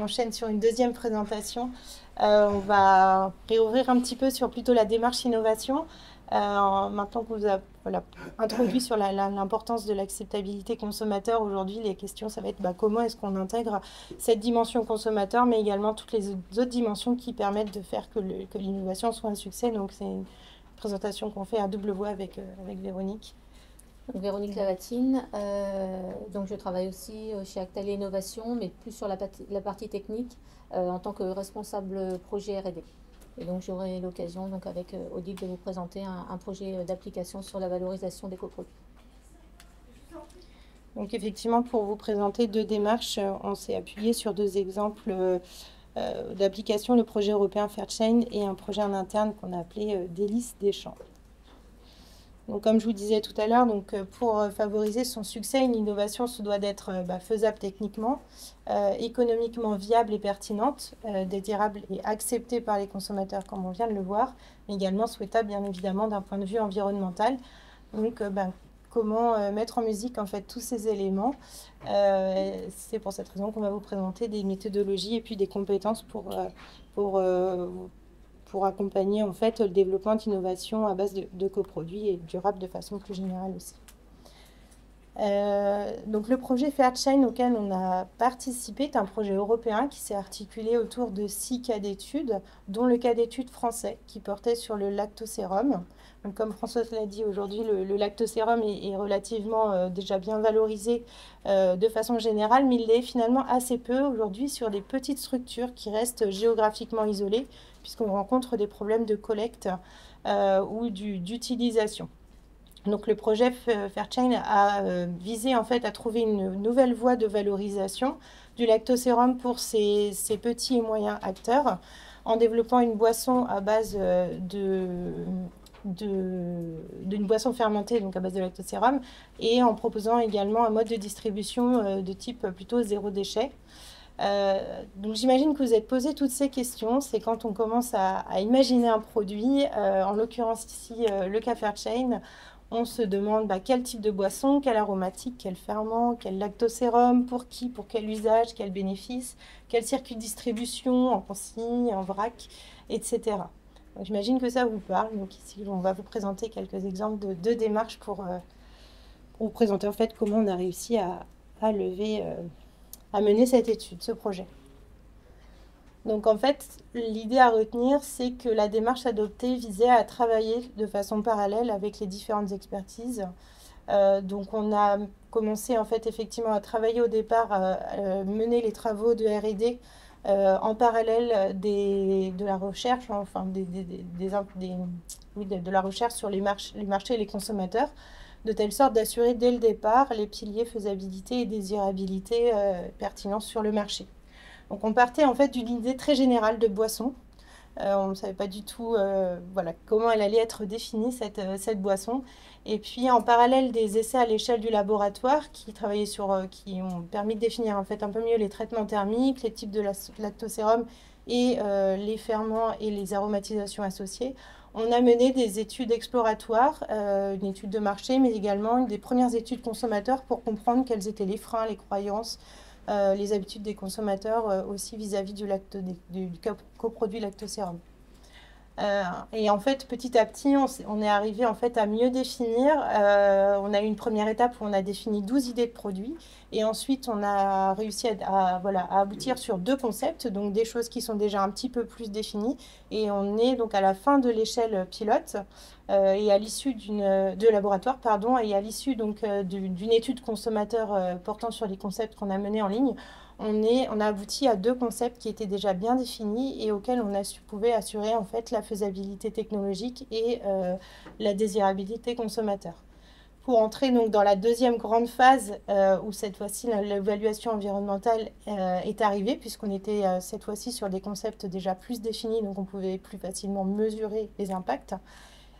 enchaîne sur une deuxième présentation. On va réouvrir un petit peu sur plutôt la démarche innovation. Maintenant qu'on vous a voilà, introduit sur l'importance de l'acceptabilité consommateur, aujourd'hui, les questions, ça va être comment est-ce qu'on intègre cette dimension consommateur, mais également toutes les autres dimensions qui permettent de faire que l'innovation soit un succès. Donc, c'est une présentation qu'on fait à double voix avec Véronique. Donc, Véronique Lavatine, donc je travaille aussi chez Actalia Innovation, mais plus sur la partie technique en tant que responsable projet R&D. Et donc j'aurai l'occasion donc avec Odile de vous présenter un projet d'application sur la valorisation des coproduits. Donc effectivement, pour vous présenter deux démarches, on s'est appuyé sur deux exemples d'application, le projet européen Fairchain et un projet en interne qu'on a appelé Délices des champs. Donc, comme je vous disais tout à l'heure, pour favoriser son succès, une innovation se doit d'être faisable techniquement, économiquement viable et pertinente, désirable et acceptée par les consommateurs, comme on vient de le voir, mais également souhaitable, bien évidemment, d'un point de vue environnemental. Donc, comment mettre en musique en fait tous ces éléments. C'est pour cette raison qu'on va vous présenter des méthodologies et puis des compétences pour accompagner en fait le développement d'innovations à base de coproduits et durables de façon plus générale aussi. Donc le projet Fairchain auquel on a participé est un projet européen qui s'est articulé autour de 6 cas d'études, dont le cas d'étude français qui portait sur le lactosérum. Donc, comme Françoise l'a dit, aujourd'hui le lactosérum est relativement déjà bien valorisé de façon générale, mais il l'est finalement assez peu aujourd'hui sur des petites structures qui restent géographiquement isolées, puisqu'on rencontre des problèmes de collecte ou d'utilisation. Donc le projet Fairchain a visé en fait à trouver une nouvelle voie de valorisation du lactosérum pour ces petits et moyens acteurs en développant une boisson à base d'une boisson fermentée, donc à base de lactosérum, et en proposant également un mode de distribution de type plutôt zéro déchet. Donc j'imagine que vous êtes posé toutes ces questions, c'est quand on commence à imaginer un produit, en l'occurrence ici le cas Fairchain. On se demande quel type de boisson, quel aromatique, quel ferment, quel lactosérum, pour qui, pour quel usage, quel bénéfice, quel circuit de distribution, en consigne, en vrac, etc. J'imagine que ça vous parle. Donc ici, on va vous présenter quelques exemples de deux démarches pour vous présenter en fait comment on a réussi à mener cette étude, ce projet. Donc en fait, l'idée à retenir, c'est que la démarche adoptée visait à travailler de façon parallèle avec les différentes expertises. Donc on a commencé en fait effectivement à travailler au départ, mener les travaux de R&D en parallèle de la recherche, enfin de la recherche sur les marchés et les consommateurs, de telle sorte d'assurer dès le départ les piliers faisabilité et désirabilité pertinents sur le marché. Donc on partait en fait d'une idée très générale de boisson. On ne savait pas du tout comment elle allait être définie, cette boisson. Et puis en parallèle des essais à l'échelle du laboratoire qui ont permis de définir en fait un peu mieux les traitements thermiques, les types de lactosérum et les ferments et les aromatisations associées. On a mené des études exploratoires, une étude de marché, mais également des premières études consommateurs pour comprendre quels étaient les freins, les croyances, les habitudes des consommateurs aussi vis-à-vis du coproduit lactosérum. Et en fait, petit à petit, on est arrivé en fait à mieux définir. On a eu une première étape où on a défini 12 idées de produits. Et ensuite, on a réussi à aboutir sur 2 concepts, donc des choses qui sont déjà un petit peu plus définies. Et on est donc à la fin de l'échelle pilote et à l'issue de laboratoire, pardon, et à l'issue donc d'une étude consommateur portant sur les concepts qu'on a menés en ligne. On a abouti à 2 concepts qui étaient déjà bien définis et auxquels on pouvait assurer en fait la faisabilité technologique et la désirabilité consommateur. Pour entrer donc dans la deuxième grande phase où cette fois-ci l'évaluation environnementale est arrivée, puisqu'on était cette fois-ci sur des concepts déjà plus définis, donc on pouvait plus facilement mesurer les impacts,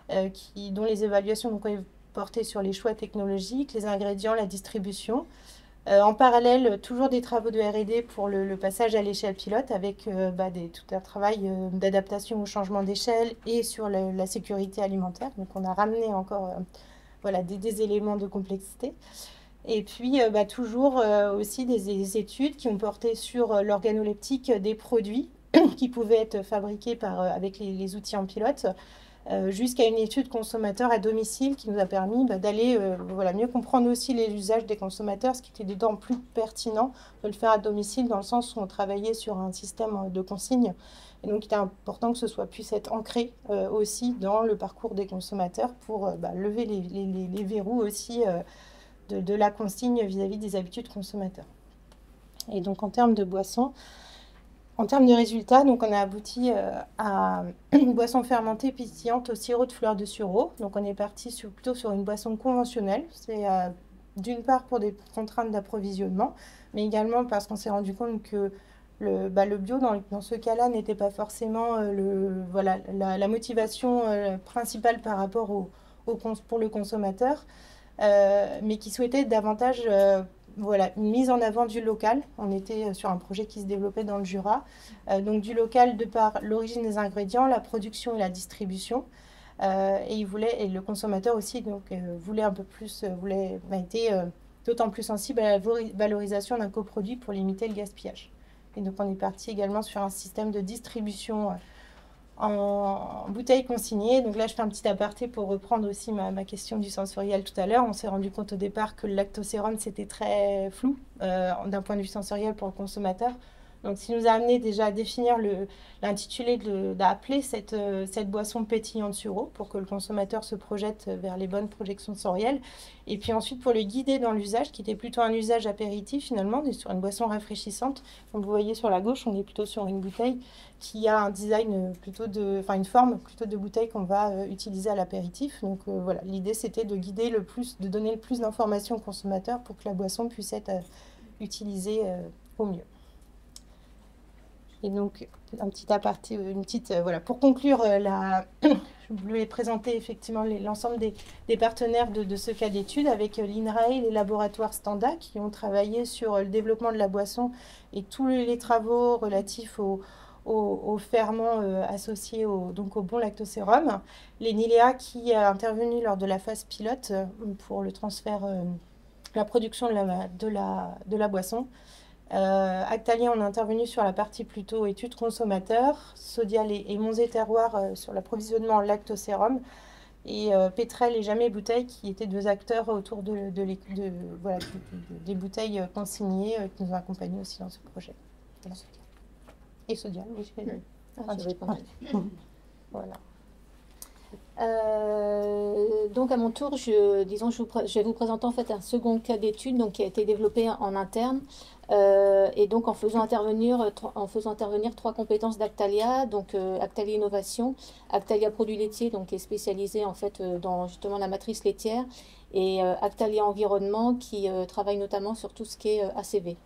dont les évaluations donc, portaient sur les choix technologiques, les ingrédients, la distribution. En parallèle, toujours des travaux de R&D pour le passage à l'échelle pilote avec tout un travail d'adaptation au changement d'échelle et sur la sécurité alimentaire. Donc on a ramené encore des éléments de complexité. Et puis, toujours aussi des études qui ont porté sur l'organoleptique des produits qui pouvaient être fabriqués avec les outils en pilote, jusqu'à une étude consommateur à domicile qui nous a permis d'aller mieux comprendre aussi les usages des consommateurs, ce qui était d'autant plus pertinent de le faire à domicile dans le sens où on travaillait sur un système de consigne. Et donc, il était important que puisse être ancré aussi dans le parcours des consommateurs pour lever les verrous aussi de la consigne vis-à-vis des habitudes consommateurs. Et donc, en termes de boissons, en termes de résultats, donc on a abouti à une boisson fermentée pétillante au sirop de fleurs de sureau. Donc on est parti plutôt sur une boisson conventionnelle. C'est d'une part pour des contraintes d'approvisionnement, mais également parce qu'on s'est rendu compte que le bio, dans ce cas-là, n'était pas forcément la motivation principale par rapport pour le consommateur, mais qui souhaitait davantage une mise en avant du local. On était sur un projet qui se développait dans le Jura, donc du local de par l'origine des ingrédients, la production et la distribution. Et le consommateur aussi voulait un peu plus, était d'autant plus sensible à la valorisation d'un coproduit pour limiter le gaspillage. Et donc on est parti également sur un système de distribution en bouteilles consignées. Donc là, je fais un petit aparté pour reprendre aussi ma question du sensoriel tout à l'heure. On s'est rendu compte au départ que le lactosérum, c'était très flou d'un point de vue sensoriel pour le consommateur. Donc, ce qui nous a amené déjà à définir l'intitulé d'appeler cette boisson pétillante sureau pour que le consommateur se projette vers les bonnes projections sensorielles. Et puis ensuite, pour le guider dans l'usage, qui était plutôt un usage apéritif finalement, sur une boisson rafraîchissante. Comme vous voyez sur la gauche, on est plutôt sur une bouteille qui a un design une forme plutôt de bouteille qu'on va utiliser à l'apéritif. Donc l'idée c'était de guider de donner le plus d'informations au consommateur pour que la boisson puisse être utilisée au mieux. Et donc, un petit aparté, pour conclure, je voulais présenter effectivement l'ensemble des partenaires de ce cas d'étude avec l'INRAE et les laboratoires Standa qui ont travaillé sur le développement de la boisson et tous les travaux relatifs aux ferments associés au bon lactosérum. Les NILEA qui a intervenu lors de la phase pilote pour le transfert, la production de la boisson. Actalia, on a intervenu sur la partie plutôt études consommateurs, Sodial et Monzé Terroir sur l'approvisionnement en lactosérum, et Petrel et Jamais Bouteille qui étaient deux acteurs autour des bouteilles consignées qui nous ont accompagnés aussi dans ce projet. Voilà. Et Sodial, oui. Voilà. Donc à mon tour, je vais vous présenter en fait un second cas d'étude qui a été développé en interne et donc en faisant intervenir trois compétences d'Actalia, donc Actalia Innovation, Actalia Produits laitiers, donc qui est spécialisé en fait dans justement la matrice laitière, et Actalia Environnement qui travaille notamment sur tout ce qui est ACV.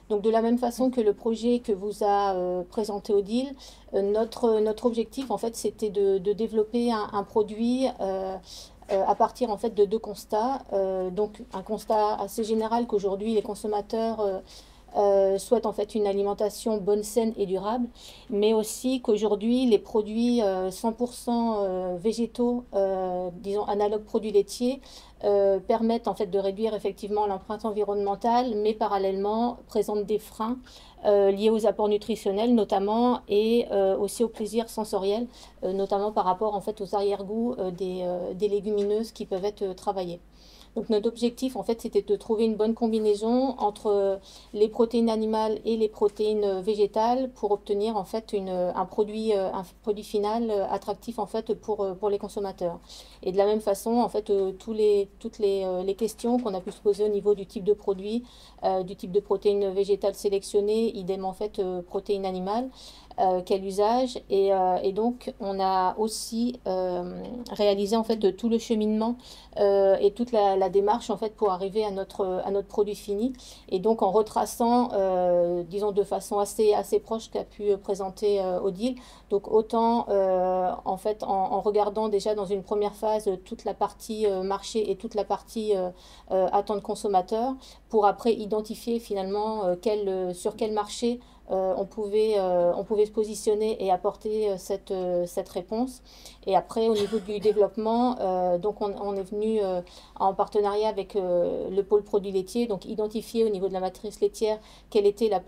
Donc de la même façon que le projet que vous a présenté Odile, notre objectif en fait c'était de développer un produit à partir en fait de deux constats. Donc un constat assez général qu'aujourd'hui les consommateurs souhaitent en fait une alimentation bonne, saine et durable, mais aussi qu'aujourd'hui les produits 100% végétaux, disons analogues produits laitiers, permettent en fait de réduire effectivement l'empreinte environnementale, mais parallèlement présentent des freins liés aux apports nutritionnels notamment, et aussi au plaisir sensoriel, notamment par rapport en fait aux arrière-goûts des légumineuses qui peuvent être travaillées. Donc notre objectif en fait c'était de trouver une bonne combinaison entre les protéines animales et les protéines végétales pour obtenir en fait un produit final attractif en fait pour les consommateurs. Et de la même façon en fait toutes les questions qu'on a pu se poser au niveau du type de produit, du type de protéines végétales sélectionnées, idem en fait protéines animales. Quel usage, et donc on a aussi réalisé en fait tout le cheminement et toute la démarche en fait pour arriver à notre produit fini, et donc en retraçant disons de façon assez proche qu'a pu présenter Odile, donc autant en fait en regardant déjà dans une première phase toute la partie marché et toute la partie attente consommateur, pour après identifier finalement sur quel marché on pouvait se positionner et apporter cette réponse. Et après, au niveau du développement, donc on est venu en partenariat avec le pôle produits laitiers, donc identifier au niveau de la matrice laitière quelle était la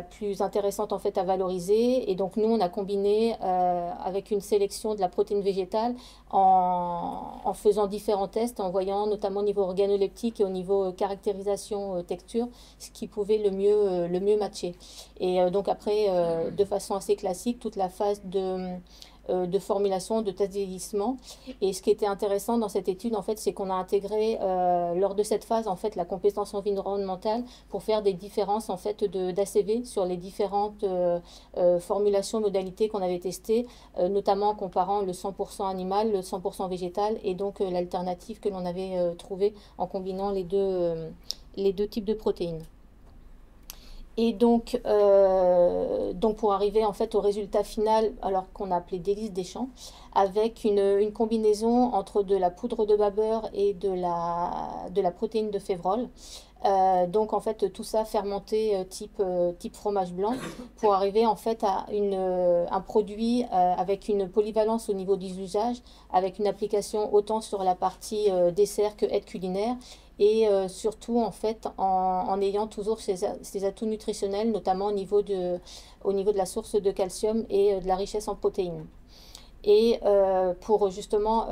plus intéressante en fait à valoriser. Et donc nous, on a combiné avec une sélection de la protéine végétale en faisant différents tests, en voyant notamment au niveau organoleptique et au niveau caractérisation texture, ce qui pouvait le mieux matcher. Et donc après, de façon assez classique, toute la phase de formulation, de test vieillissement. Et ce qui était intéressant dans cette étude, en fait, c'est qu'on a intégré lors de cette phase, en fait, la compétence environnementale pour faire des différences, en fait, d'ACV sur les différentes formulations, modalités qu'on avait testées, notamment en comparant le 100% animal, le 100% végétal, et donc l'alternative que l'on avait trouvée en combinant les deux types de protéines. Et donc pour arriver en fait au résultat final, alors qu'on a appelé délice des champs, avec une combinaison entre de la poudre de babeur et de la protéine de févrole. Donc en fait tout ça fermenté type fromage blanc pour arriver en fait à un produit avec une polyvalence au niveau des usages, avec une application autant sur la partie dessert que aide culinaire. Et surtout en fait en ayant toujours ces atouts nutritionnels, notamment au niveau de la source de calcium et de la richesse en protéines. Et pour justement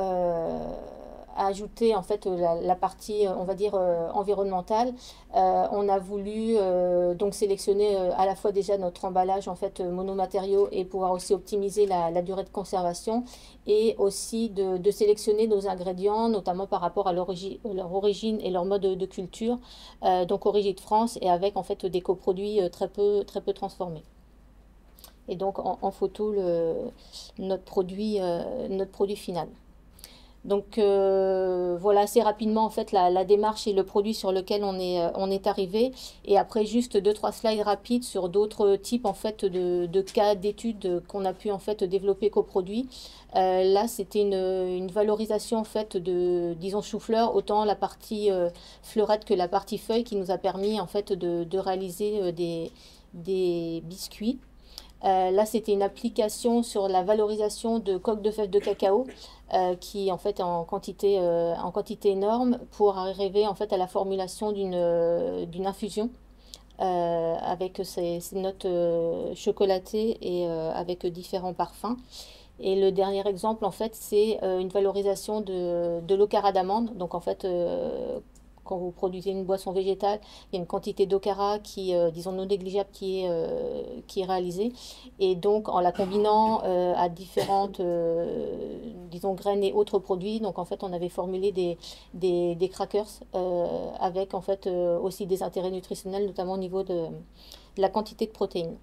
ajouter en fait la partie on va dire environnementale, on a voulu donc sélectionner à la fois déjà notre emballage en fait monomatériaux et pouvoir aussi optimiser la durée de conservation, et aussi de sélectionner nos ingrédients notamment par rapport à leur origine et leur mode de culture, donc origine de France, et avec en fait des coproduits très peu transformés. Et donc en photo notre produit final. Donc voilà assez rapidement en fait la démarche et le produit sur lequel on est arrivé. Et après juste 2-3 slides rapides sur d'autres types en fait de cas d'études qu'on a pu en fait développer coproduits. Là c'était une valorisation en fait disons chou-fleur, autant la partie fleurette que la partie feuille, qui nous a permis en fait de réaliser des biscuits. Là, c'était une application sur la valorisation de coques de fèves de cacao qui en fait en quantité énorme, pour arriver en fait à la formulation d'une infusion avec ces notes chocolatées et avec différents parfums. Et le dernier exemple, en fait, c'est une valorisation de l'ocara d'amande. Donc, en fait, quand vous produisez une boisson végétale, il y a une quantité d'ocara disons, non négligeable qui est réalisée. Et donc, en la combinant à différentes, disons, graines et autres produits, donc en fait, on avait formulé des crackers avec en fait aussi des intérêts nutritionnels, notamment au niveau de la quantité de protéines.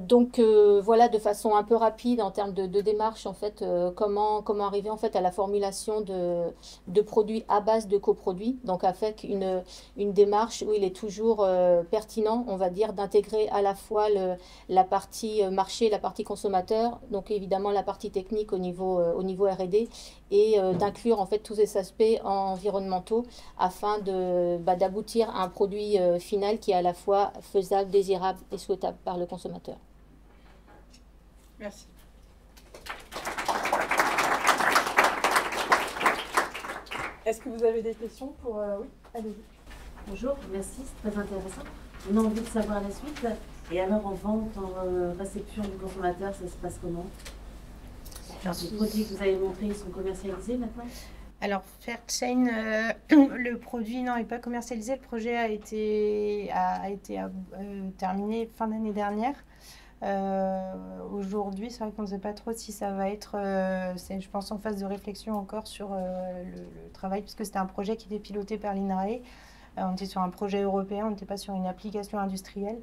Donc voilà, de façon un peu rapide en termes de démarche en fait, comment arriver en fait à la formulation de produits à base de coproduits, donc avec une démarche où il est toujours pertinent, on va dire, d'intégrer à la fois la partie marché, la partie consommateur, donc évidemment la partie technique au niveau R&D, et d'inclure en fait tous ces aspects environnementaux afin d'aboutir à un produit final qui est à la fois faisable, désirable et souhaitable par le consommateur. Merci. Est-ce que vous avez des questions pour... Oui, allez-y. Bonjour, merci, c'est très intéressant. On a envie de savoir la suite. Et alors, en vente, en réception du consommateur, ça se passe comment? Les produits que vous avez montrés, ils sont commercialisés maintenant? Alors, Fairchain, le produit n'est pas commercialisé. Le projet a été terminé fin d'année dernière. Aujourd'hui, c'est vrai qu'on ne sait pas trop si ça va être, je pense, en phase de réflexion encore sur le travail, puisque c'était un projet qui était piloté par l'INRAE. On était sur un projet européen, on n'était pas sur une application industrielle.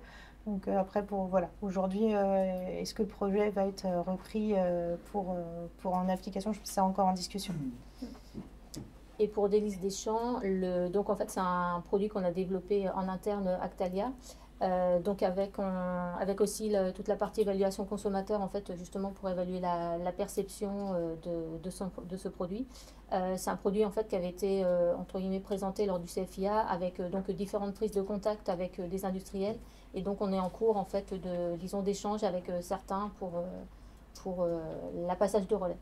Donc après, voilà, aujourd'hui, est-ce que le projet va être repris pour en application? Je pense que c'est encore en discussion. Et pour Délices des Champs, donc en fait c'est un produit qu'on a développé en interne Actalia, Donc avec aussi toute la partie évaluation consommateur, en fait, justement pour évaluer la perception de ce produit. C'est un produit en fait qui avait été entre guillemets présenté lors du CFIA avec donc différentes prises de contact avec des industriels, et donc on est en cours en fait d'échanges avec certains pour la passage de relais.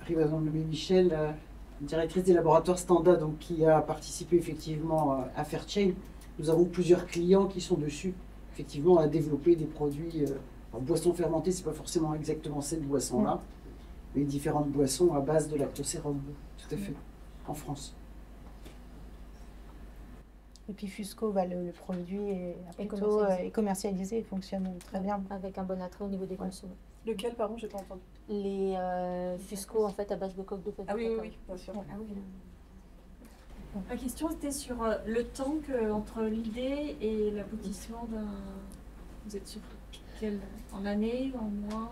Madame Michel, directrice des laboratoires Standa, donc, qui a participé effectivement à Fairchain. Nous avons plusieurs clients qui sont dessus, effectivement, à développer des produits. Boissons fermentées, c'est pas forcément exactement cette boisson-là, mais différentes boissons à base de lactosérum, tout à fait, en France. Et puis Fusco, le produit est commercialisé et fonctionne très bien. Avec un bon attrait au niveau des consommateurs. Lequel, pardon, j'ai pas entendu. Les Fusco en fait à base de coque de fèves. Ah oui, bien sûr. Ah oui. Ma question était sur le temps entre l'idée et l'aboutissement d'un... Vous êtes sur quel... En année, en mois,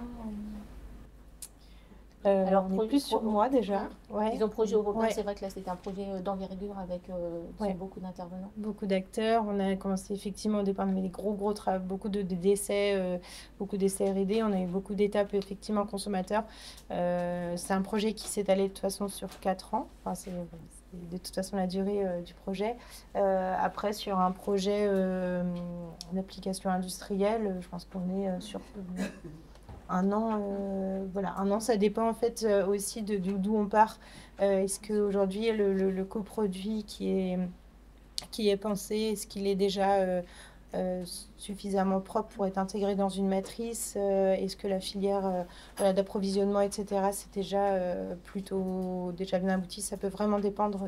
Alors, on est plus sur moi déjà. Ouais. Disons projet européen, Ouais. c'est vrai que là c'était un projet d'envergure avec beaucoup d'intervenants. Beaucoup d'acteurs. On a commencé effectivement au départ, on avait des gros travaux, beaucoup d'essais, beaucoup d'essais R&D. On a eu beaucoup d'étapes effectivement consommateurs. C'est un projet qui s'est allé de toute façon sur 4 ans. Enfin, c'est de toute façon la durée du projet. Après, sur un projet d'application industrielle, je pense qu'on est sur... un an, un an, ça dépend en fait aussi d'où on part. Est-ce qu'aujourd'hui le coproduit qui est pensé, est-ce qu'il est déjà suffisamment propre pour être intégré dans une matrice? Est-ce que la filière d'approvisionnement, etc., c'est déjà déjà bien abouti? Ça peut vraiment dépendre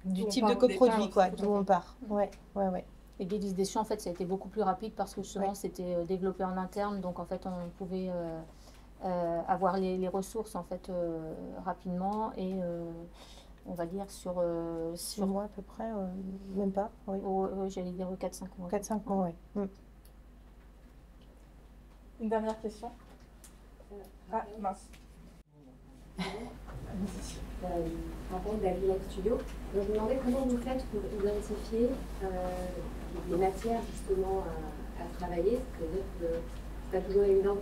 du type de coproduit, quoi, d'où on part. Ouais. Et Délices des Champs, en fait, ça a été beaucoup plus rapide parce que justement, c'était développé en interne. Donc, en fait, on pouvait avoir les ressources, en fait, rapidement. Et on va dire sur 6 mois à peu près, même pas. Oui. J'allais dire 4-5 mois. 4-5 mois, oui. Une dernière question. Ah, mince. Rappel d'Agrilac Studio. Donc, je me demandais comment vous faites pour identifier les matières justement à travailler. C'est-à-dire que c'est pas toujours évident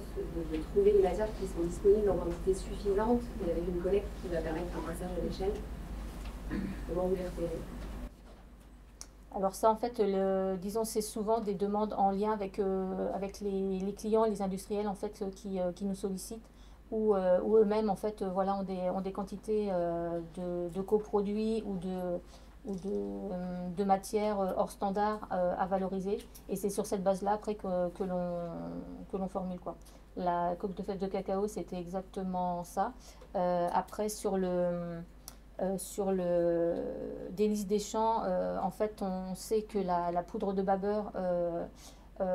de trouver des matières qui sont disponibles en quantité suffisante et avec une collecte qui va permettre un passage à l'échelle. Comment vous les repérez? Alors ça, en fait, disons, c'est souvent des demandes en lien avec les clients et les industriels en fait, qui nous sollicitent. Ou eux-mêmes en fait ont des quantités de coproduits ou de matières hors standard à valoriser, et c'est sur cette base-là après que l'on formule quoi. La coque de fèves de cacao, c'était exactement ça. Après sur le Délices des Champs, en fait on sait que la poudre de babeur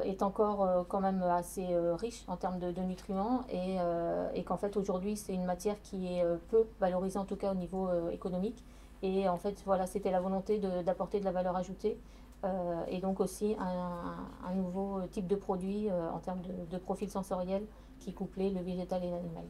est encore quand même assez riche en termes de nutriments, et qu'en fait aujourd'hui c'est une matière qui est peu valorisée, en tout cas au niveau économique, et en fait voilà, c'était la volonté d'apporter de la valeur ajoutée et donc aussi un nouveau type de produit en termes de profil sensoriel qui couplait le végétal et l'animal.